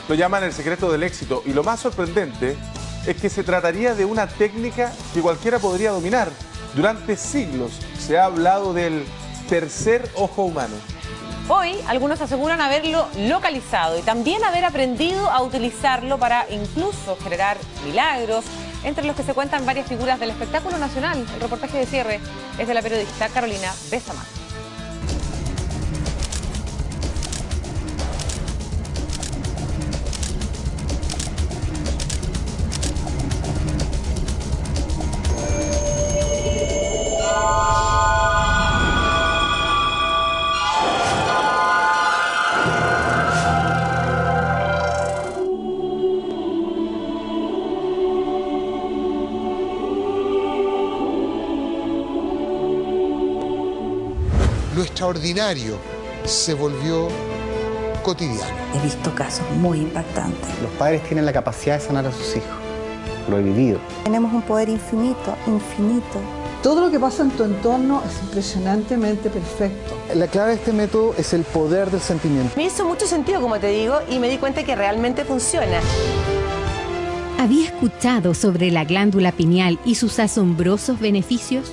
Lo llaman el secreto del éxito. Y lo más sorprendente es que se trataría de una técnica que cualquiera podría dominar. Durante siglos se ha hablado del tercer ojo humano. Hoy, algunos aseguran haberlo localizado y también haber aprendido a utilizarlo para incluso generar milagros, entre los que se cuentan varias figuras del espectáculo nacional. El reportaje de cierre es de la periodista Carolina Besamar. Lo extraordinario se volvió cotidiano. He visto casos muy impactantes. Los padres tienen la capacidad de sanar a sus hijos. Lo he vivido. Tenemos un poder infinito, infinito. Todo lo que pasa en tu entorno es impresionantemente perfecto. La clave de este método es el poder del sentimiento. Me hizo mucho sentido, como te digo, y me di cuenta que realmente funciona. ¿Había escuchado sobre la glándula pineal y sus asombrosos beneficios?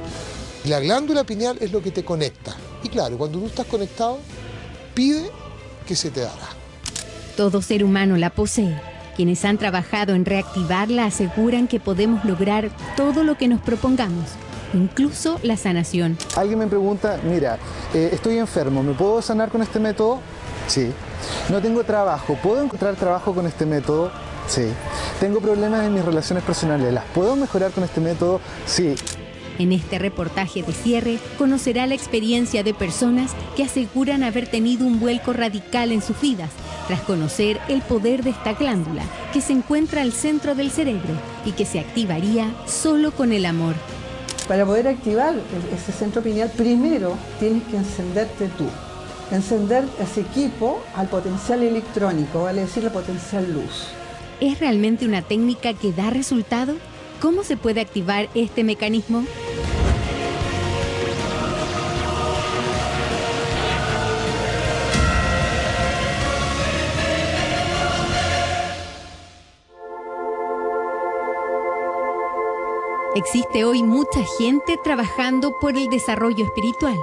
La glándula pineal es lo que te conecta. Y claro, cuando tú estás conectado, pide que se te dará. Todo ser humano la posee. Quienes han trabajado en reactivarla aseguran que podemos lograr todo lo que nos propongamos, incluso la sanación. Alguien me pregunta, mira, estoy enfermo, ¿me puedo sanar con este método? Sí. No tengo trabajo, ¿puedo encontrar trabajo con este método? Sí. Tengo problemas en mis relaciones personales, ¿las puedo mejorar con este método? Sí. En este reportaje de cierre conocerá la experiencia de personas que aseguran haber tenido un vuelco radical en sus vidas tras conocer el poder de esta glándula que se encuentra al centro del cerebro y que se activaría solo con el amor. Para poder activar ese centro pineal, primero tienes que encenderte tú. Encender ese equipo al potencial electrónico, vale decir, al potencial luz. ¿Es realmente una técnica que da resultado? ¿Cómo se puede activar este mecanismo? Existe hoy mucha gente trabajando por el desarrollo espiritual.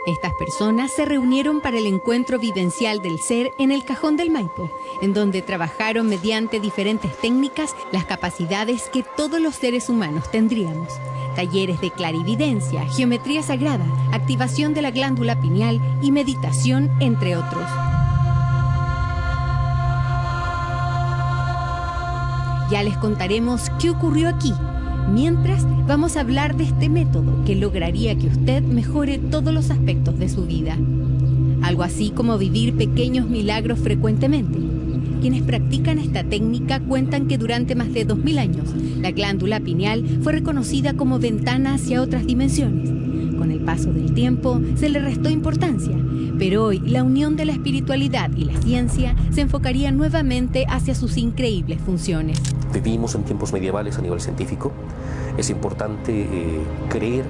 Estas personas se reunieron para el encuentro vivencial del ser en el Cajón del Maipo, en donde trabajaron mediante diferentes técnicas las capacidades que todos los seres humanos tendríamos. Talleres de clarividencia, geometría sagrada, activación de la glándula pineal y meditación, entre otros. Ya les contaremos qué ocurrió aquí. Mientras, vamos a hablar de este método que lograría que usted mejore todos los aspectos de su vida. Algo así como vivir pequeños milagros frecuentemente. Quienes practican esta técnica cuentan que durante más de 2000 años, la glándula pineal fue reconocida como ventana hacia otras dimensiones. Con el paso del tiempo, se le restó importancia, pero hoy la unión de la espiritualidad y la ciencia se enfocaría nuevamente hacia sus increíbles funciones. Vivimos en tiempos medievales a nivel científico. Es importante creer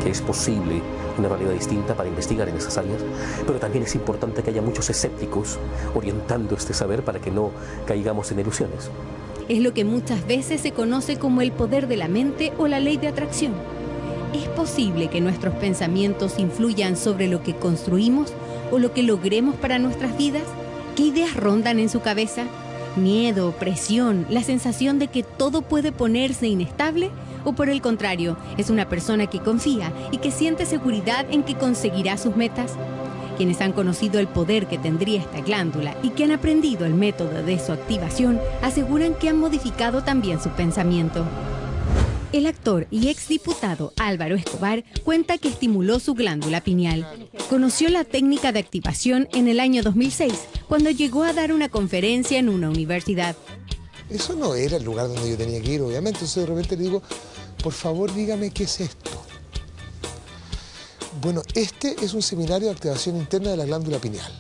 que es posible una realidad distinta para investigar en esas áreas, pero también es importante que haya muchos escépticos orientando este saber para que no caigamos en ilusiones. Es lo que muchas veces se conoce como el poder de la mente o la ley de atracción. ¿Es posible que nuestros pensamientos influyan sobre lo que construimos o lo que logremos para nuestras vidas? ¿Qué ideas rondan en su cabeza? ¿Miedo, presión, la sensación de que todo puede ponerse inestable? ¿O por el contrario, es una persona que confía y que siente seguridad en que conseguirá sus metas? Quienes han conocido el poder que tendría esta glándula y que han aprendido el método de su activación, aseguran que han modificado también su pensamiento. El actor y exdiputado Álvaro Escobar cuenta que estimuló su glándula pineal. Conoció la técnica de activación en el año 2006, cuando llegó a dar una conferencia en una universidad. Eso no era el lugar donde yo tenía que ir, obviamente. Entonces de repente le digo, por favor dígame qué es esto. Bueno, este es un seminario de activación interna de la glándula pineal.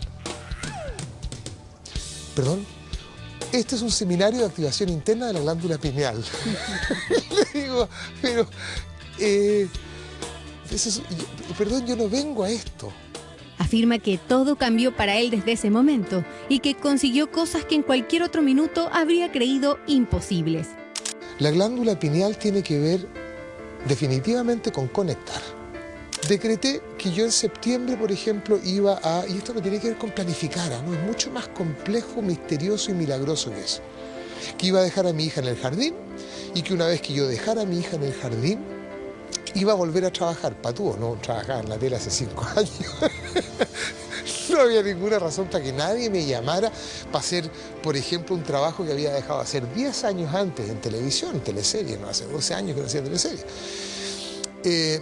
Perdón. Este es un seminario de activación interna de la glándula pineal. Le digo, pero... perdón, yo no vengo a esto. Afirma que todo cambió para él desde ese momento y que consiguió cosas que en cualquier otro minuto habría creído imposibles. La glándula pineal tiene que ver definitivamente con conectar. Decreté que yo en septiembre, por ejemplo, iba a... Y esto no tiene que ver con planificar, ¿no? Es mucho más complejo, misterioso y milagroso que eso. Que iba a dejar a mi hija en el jardín y que una vez que yo dejara a mi hija en el jardín, iba a volver a trabajar. Patúo, no trabajaba en la tele hace 5 años. No había ninguna razón para que nadie me llamara para hacer, por ejemplo, un trabajo que había dejado de hacer 10 años antes en televisión, en teleserie, no hace 12 años que no hacía teleserie.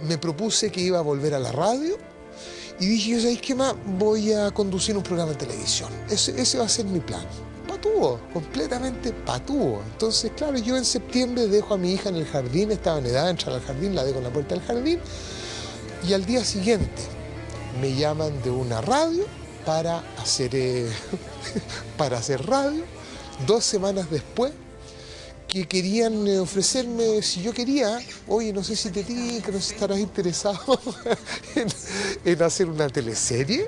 Me propuse que iba a volver a la radio y dije, ¿sabéis qué más? Voy a conducir un programa de televisión. Ese va a ser mi plan. Patúo, completamente patúo. Entonces, claro, yo en septiembre dejo a mi hija en el jardín, estaba en edad de entrar al jardín, la dejo en la puerta del jardín y al día siguiente me llaman de una radio para hacer radio. 2 semanas después, que querían ofrecerme, si yo quería, oye, no sé si te tinca, no sé si estarás interesado en hacer una teleserie.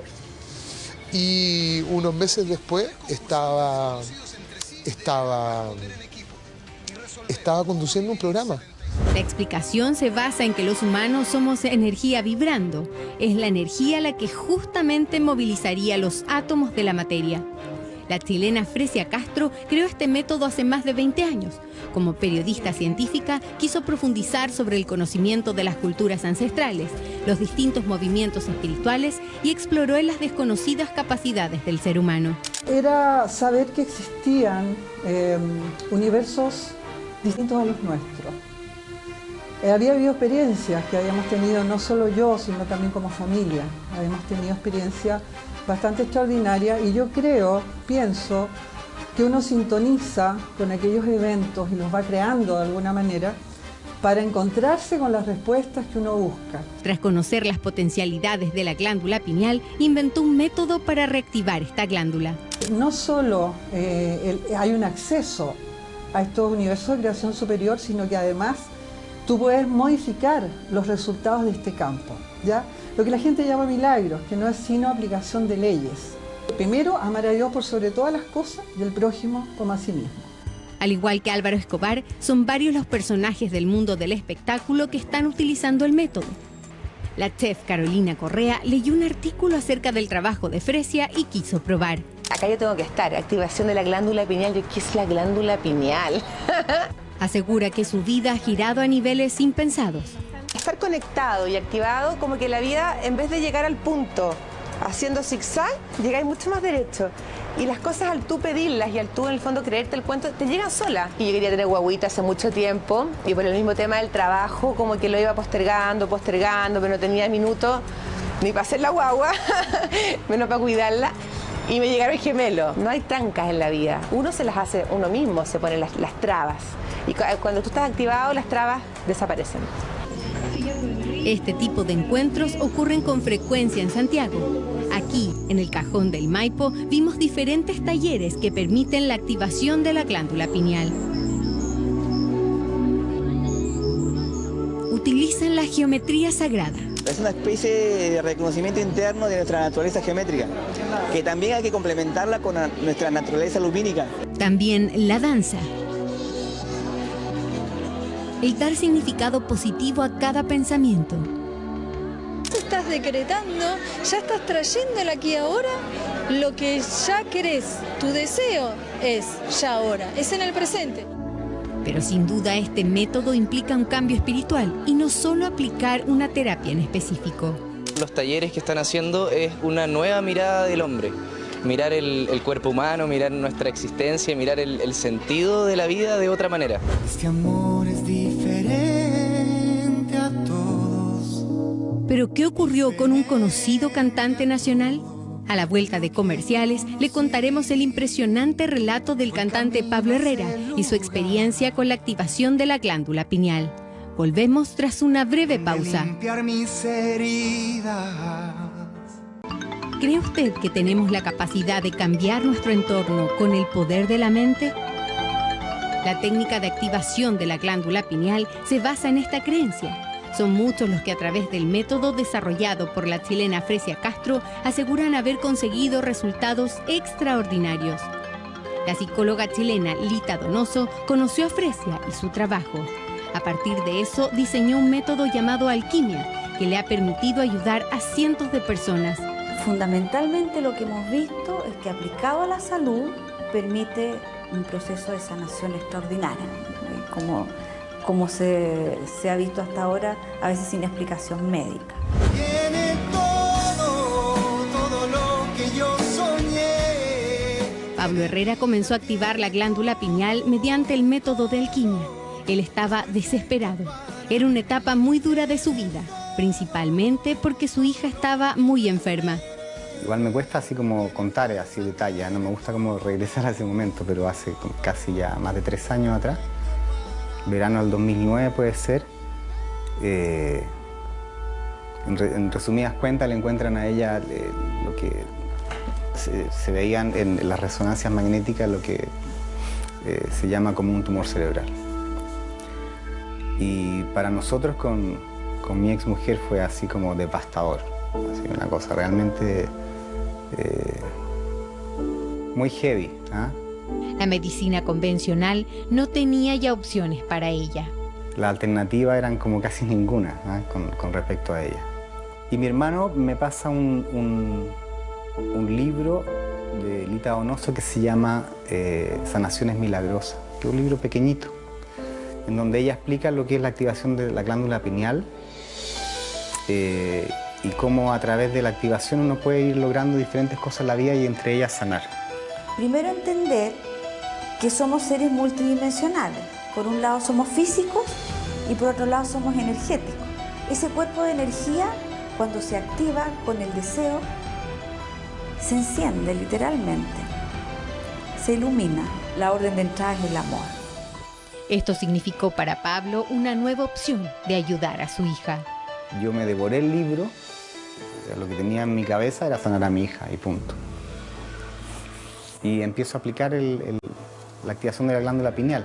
Y unos meses después estaba conduciendo un programa. La explicación se basa en que los humanos somos energía vibrando. Es la energía la que justamente movilizaría los átomos de la materia. La chilena Fresia Castro creó este método hace más de 20 años. Como periodista científica, quiso profundizar sobre el conocimiento de las culturas ancestrales, los distintos movimientos espirituales y exploró en las desconocidas capacidades del ser humano. Era saber que existían universos distintos a los nuestros. Había habido experiencias que habíamos tenido, no solo yo, sino también como familia. Habíamos tenido experiencias bastante extraordinarias y yo pienso que uno sintoniza con aquellos eventos y los va creando de alguna manera para encontrarse con las respuestas que uno busca. Tras conocer las potencialidades de la glándula pineal, inventó un método para reactivar esta glándula. No solo hay un acceso a estos universos de creación superior, sino que además tú puedes modificar los resultados de este campo, ¿ya? Lo que la gente llama milagros, que no es sino aplicación de leyes. Primero, amar a Dios por sobre todas las cosas y al prójimo como a sí mismo. Al igual que Álvaro Escobar, son varios los personajes del mundo del espectáculo que están utilizando el método. La chef Carolina Correa leyó un artículo acerca del trabajo de Fresia y quiso probar. Acá yo tengo que estar, activación de la glándula pineal. ¿Qué es la glándula pineal? Asegura que su vida ha girado a niveles impensados. Estar conectado y activado, como que la vida, en vez de llegar al punto haciendo zigzag, llegáis mucho más derecho. Y las cosas, al tú pedirlas y al tú en el fondo creerte el cuento, te llegan solas. Y yo quería tener guaguita hace mucho tiempo y por el mismo tema del trabajo como que lo iba postergando, pero no tenía minutos ni para hacer la guagua, menos para cuidarla. Y me llegaron gemelos. No hay trancas en la vida. Uno se las hace uno mismo, se pone las trabas. Y cuando tú estás activado, las trabas desaparecen. Este tipo de encuentros ocurren con frecuencia en Santiago. Aquí, en el Cajón del Maipo, vimos diferentes talleres que permiten la activación de la glándula pineal. Utilizan la geometría sagrada. Es una especie de reconocimiento interno de nuestra naturaleza geométrica, que también hay que complementarla con nuestra naturaleza lumínica. También la danza. El dar significado positivo a cada pensamiento. Estás decretando, ya estás trayéndolo aquí ahora, lo que ya querés, tu deseo es ya ahora, es en el presente. Pero sin duda este método implica un cambio espiritual y no solo aplicar una terapia en específico. Los talleres que están haciendo es una nueva mirada del hombre. Mirar el cuerpo humano, mirar nuestra existencia, mirar el sentido de la vida de otra manera. Este amor es diferente a todos. ¿Pero qué ocurrió con un conocido cantante nacional? A la vuelta de comerciales le contaremos el impresionante relato del cantante Pablo Herrera y su experiencia con la activación de la glándula pineal. Volvemos tras una breve pausa. ¿Cree usted que tenemos la capacidad de cambiar nuestro entorno con el poder de la mente? La técnica de activación de la glándula pineal se basa en esta creencia. Son muchos los que a través del método desarrollado por la chilena Fresia Castro aseguran haber conseguido resultados extraordinarios. La psicóloga chilena Lita Donoso conoció a Fresia y su trabajo. A partir de eso diseñó un método llamado alquimia, que le ha permitido ayudar a cientos de personas. Fundamentalmente lo que hemos visto es que aplicado a la salud permite un proceso de sanación extraordinaria, como se ha visto hasta ahora, a veces sin explicación médica. Tiene todo lo que yo soñé. Pablo Herrera comenzó a activar la glándula pineal mediante el método de alquimia. Él estaba desesperado. Era una etapa muy dura de su vida, principalmente porque su hija estaba muy enferma. Igual me cuesta así como contar así detalles, no me gusta como regresar a ese momento, pero hace casi ya más de 3 años atrás, verano del 2009 puede ser, en resumidas cuentas le encuentran a ella lo que se veían en las resonancias magnéticas, lo que se llama como un tumor cerebral. Y para nosotros con mi ex mujer fue así como devastador, así una cosa realmente muy heavy. La medicina convencional no tenía ya opciones para ella. La alternativa eran como casi ninguna con respecto a ella. Y mi hermano me pasa un libro de Lita Donoso que se llama Sanaciones Milagrosas, que es un libro pequeñito, en donde ella explica lo que es la activación de la glándula pineal y cómo a través de la activación uno puede ir logrando diferentes cosas en la vida y entre ellas sanar. Primero entender que somos seres multidimensionales. Por un lado somos físicos y por otro lado somos energéticos. Ese cuerpo de energía, cuando se activa con el deseo, se enciende literalmente, se ilumina. La orden de entrada es el amor. Esto significó para Pablo una nueva opción de ayudar a su hija. Yo me devoré el libro, lo que tenía en mi cabeza era sanar a mi hija y punto. Y empiezo a aplicar la activación de la glándula pineal.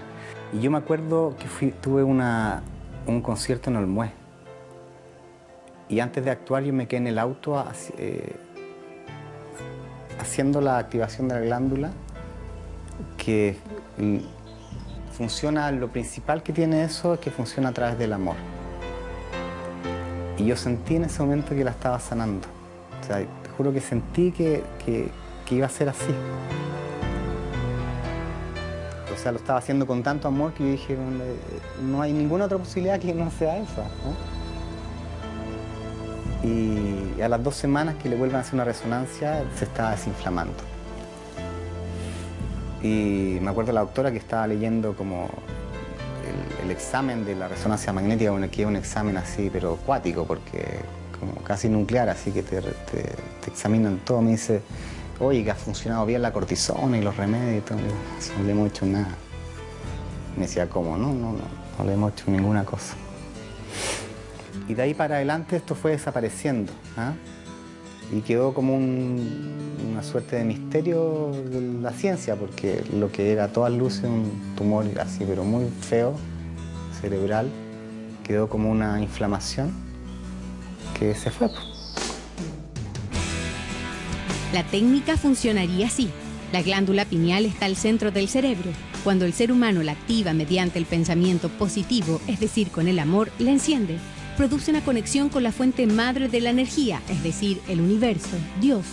Y yo me acuerdo que tuve un concierto en Olmué. Y antes de actuar yo me quedé en el auto haciendo la activación de la glándula, que funciona, lo principal que tiene eso es que funciona a través del amor. Y yo sentí en ese momento que la estaba sanando. O sea, te juro que sentí que iba a ser así. O sea, lo estaba haciendo con tanto amor que yo dije, no hay ninguna otra posibilidad que no sea eso, ¿no? Y a las 2 semanas que le vuelvan a hacer una resonancia, se estaba desinflamando. Y me acuerdo la doctora que estaba leyendo como el examen de la resonancia magnética, bueno, que es un examen así, pero acuático, porque como casi nuclear, así que te examinan todo. Me dice, oye, que ha funcionado bien la cortisona y los remedios y todo. No le hemos hecho nada. Me decía, ¿cómo? No le hemos hecho ninguna cosa. Y de ahí para adelante esto fue desapareciendo. Y quedó como una suerte de misterio de la ciencia, porque lo que era a todas luces un tumor así, pero muy feo, cerebral, quedó como una inflamación que se fue. La técnica funcionaría así. La glándula pineal está al centro del cerebro. Cuando el ser humano la activa mediante el pensamiento positivo, es decir, con el amor, la enciende. Produce una conexión con la fuente madre de la energía, es decir, el universo, Dios.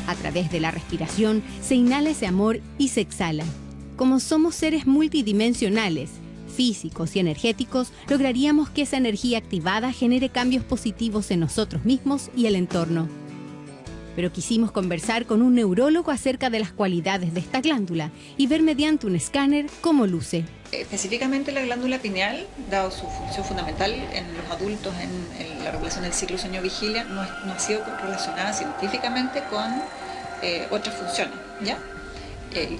A través de la respiración se inhala ese amor y se exhala. Como somos seres multidimensionales, físicos y energéticos, lograríamos que esa energía activada genere cambios positivos en nosotros mismos y el entorno. Pero quisimos conversar con un neurólogo acerca de las cualidades de esta glándula y ver mediante un escáner cómo luce. Específicamente la glándula pineal, dado su función fundamental en los adultos en la regulación del ciclo sueño-vigilia, no ha sido relacionada científicamente con otras funciones, ¿ya?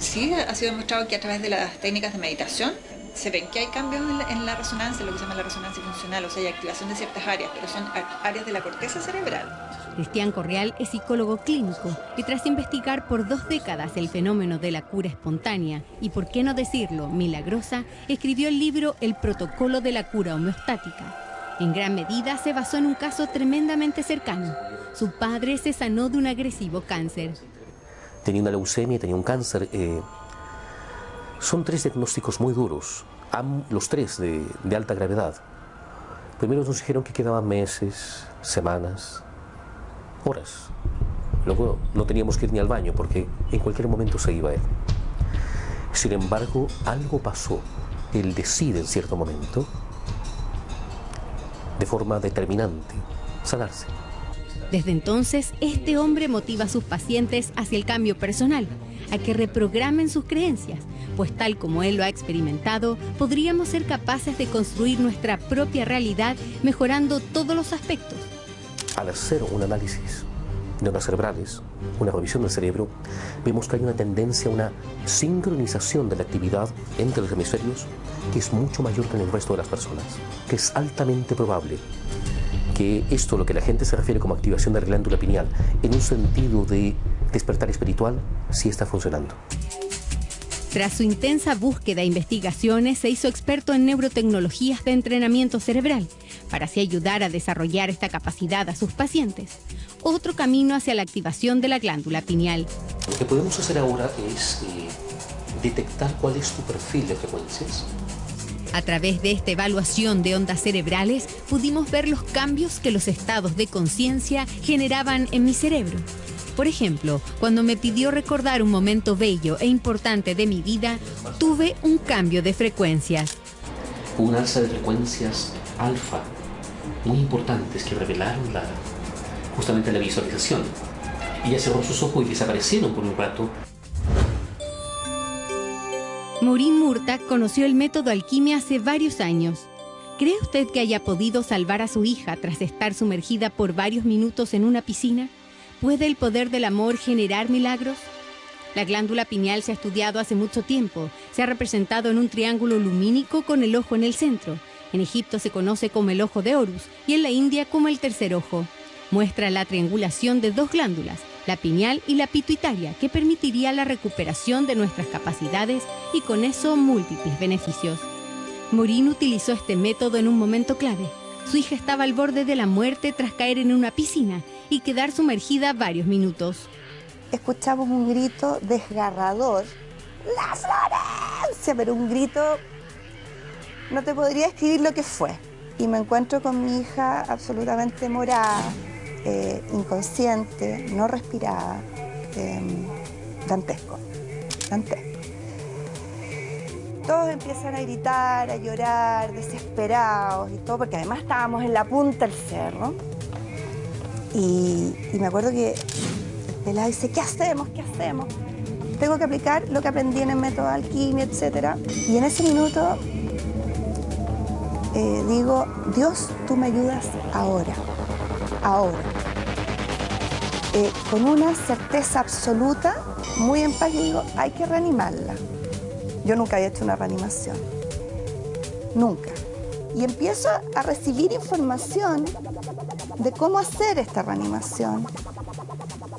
Sí ha sido demostrado que a través de las técnicas de meditación se ven que hay cambios en la resonancia, lo que se llama la resonancia funcional, o sea, hay activación de ciertas áreas, pero son áreas de la corteza cerebral. Cristian Correal es psicólogo clínico y tras investigar por 2 décadas el fenómeno de la cura espontánea y, por qué no decirlo, milagrosa, escribió el libro El protocolo de la cura homeostática. En gran medida se basó en un caso tremendamente cercano. Su padre se sanó de un agresivo cáncer. Tenía una leucemia, tenía un cáncer. Son 3 diagnósticos muy duros, los 3 de alta gravedad. Primero nos dijeron que quedaban meses, semanas, horas. Luego no teníamos que ir ni al baño porque en cualquier momento se iba él. Sin embargo, algo pasó. Él decide en cierto momento, de forma determinante, sanarse. Desde entonces, este hombre motiva a sus pacientes hacia el cambio personal, a que reprogramen sus creencias, pues tal como él lo ha experimentado, podríamos ser capaces de construir nuestra propia realidad mejorando todos los aspectos. Al hacer un análisis de ondas cerebrales, una revisión del cerebro, vemos que hay una tendencia a una sincronización de la actividad entre los hemisferios que es mucho mayor que en el resto de las personas, que es altamente probable que esto, lo que la gente se refiere como activación de la glándula pineal, en un sentido de despertar espiritual, sí está funcionando. Tras su intensa búsqueda e investigaciones, se hizo experto en neurotecnologías de entrenamiento cerebral, para así ayudar a desarrollar esta capacidad a sus pacientes. Otro camino hacia la activación de la glándula pineal. Lo que podemos hacer ahora es detectar cuál es tu perfil de frecuencias. A través de esta evaluación de ondas cerebrales, pudimos ver los cambios que los estados de conciencia generaban en mi cerebro. Por ejemplo, cuando me pidió recordar un momento bello e importante de mi vida, tuve un cambio de frecuencias. Un alza de frecuencias alfa, muy importantes, que revelaron justamente la visualización. Ella cerró sus ojos y desaparecieron por un rato. Maureen Murtagh conoció el método alquimia hace varios años. ¿Cree usted que haya podido salvar a su hija tras estar sumergida por varios minutos en una piscina? ¿Puede el poder del amor generar milagros? La glándula pineal se ha estudiado hace mucho tiempo. Se ha representado en un triángulo lumínico con el ojo en el centro. En Egipto se conoce como el ojo de Horus y en la India como el tercer ojo. Muestra la triangulación de 2 glándulas, la pineal y la pituitaria, que permitiría la recuperación de nuestras capacidades y con eso múltiples beneficios. Maureen utilizó este método en un momento clave. Su hija estaba al borde de la muerte tras caer en una piscina y quedar sumergida varios minutos. Escuchamos un grito desgarrador. ¡La Florencia! Pero un grito... No te podría escribir lo que fue. Y me encuentro con mi hija absolutamente morada, inconsciente, no respiraba, dantesco. Todos empiezan a gritar, a llorar, desesperados y todo, porque además estábamos en la punta del cerro. Y me acuerdo que el pelado dice, ¿qué hacemos? ¿Qué hacemos? Tengo que aplicar lo que aprendí en el método de alquimia, etc. Y en ese minuto digo, Dios, tú me ayudas ahora. Con una certeza absoluta, muy en paz, yo digo, hay que reanimarla. Yo nunca había hecho una reanimación, nunca. Y empiezo a recibir información de cómo hacer esta reanimación.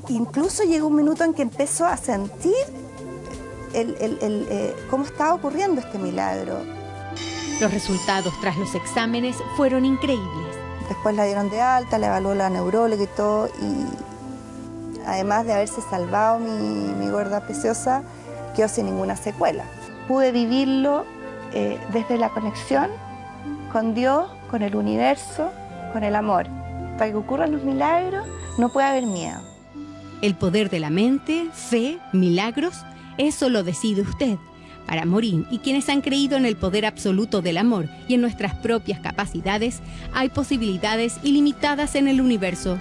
Incluso llegó un minuto en que empezó a sentir cómo estaba ocurriendo este milagro. Los resultados tras los exámenes fueron increíbles. Después la dieron de alta, la evaluó la neuróloga y todo, y además de haberse salvado mi gorda preciosa, quedó sin ninguna secuela. Pude vivirlo desde la conexión con Dios, con el universo, con el amor. Para que ocurran los milagros no puede haber miedo. El poder de la mente, fe, milagros, eso lo decide usted. Para Maureen y quienes han creído en el poder absoluto del amor y en nuestras propias capacidades, hay posibilidades ilimitadas en el universo.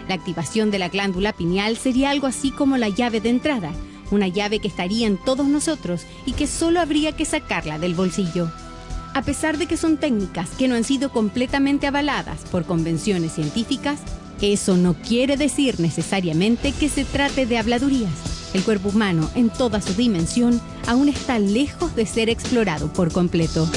La activación de la glándula pineal sería algo así como la llave de entrada, una llave que estaría en todos nosotros y que solo habría que sacarla del bolsillo. A pesar de que son técnicas que no han sido completamente avaladas por convenciones científicas, eso no quiere decir necesariamente que se trate de habladurías. El cuerpo humano, en toda su dimensión, aún está lejos de ser explorado por completo.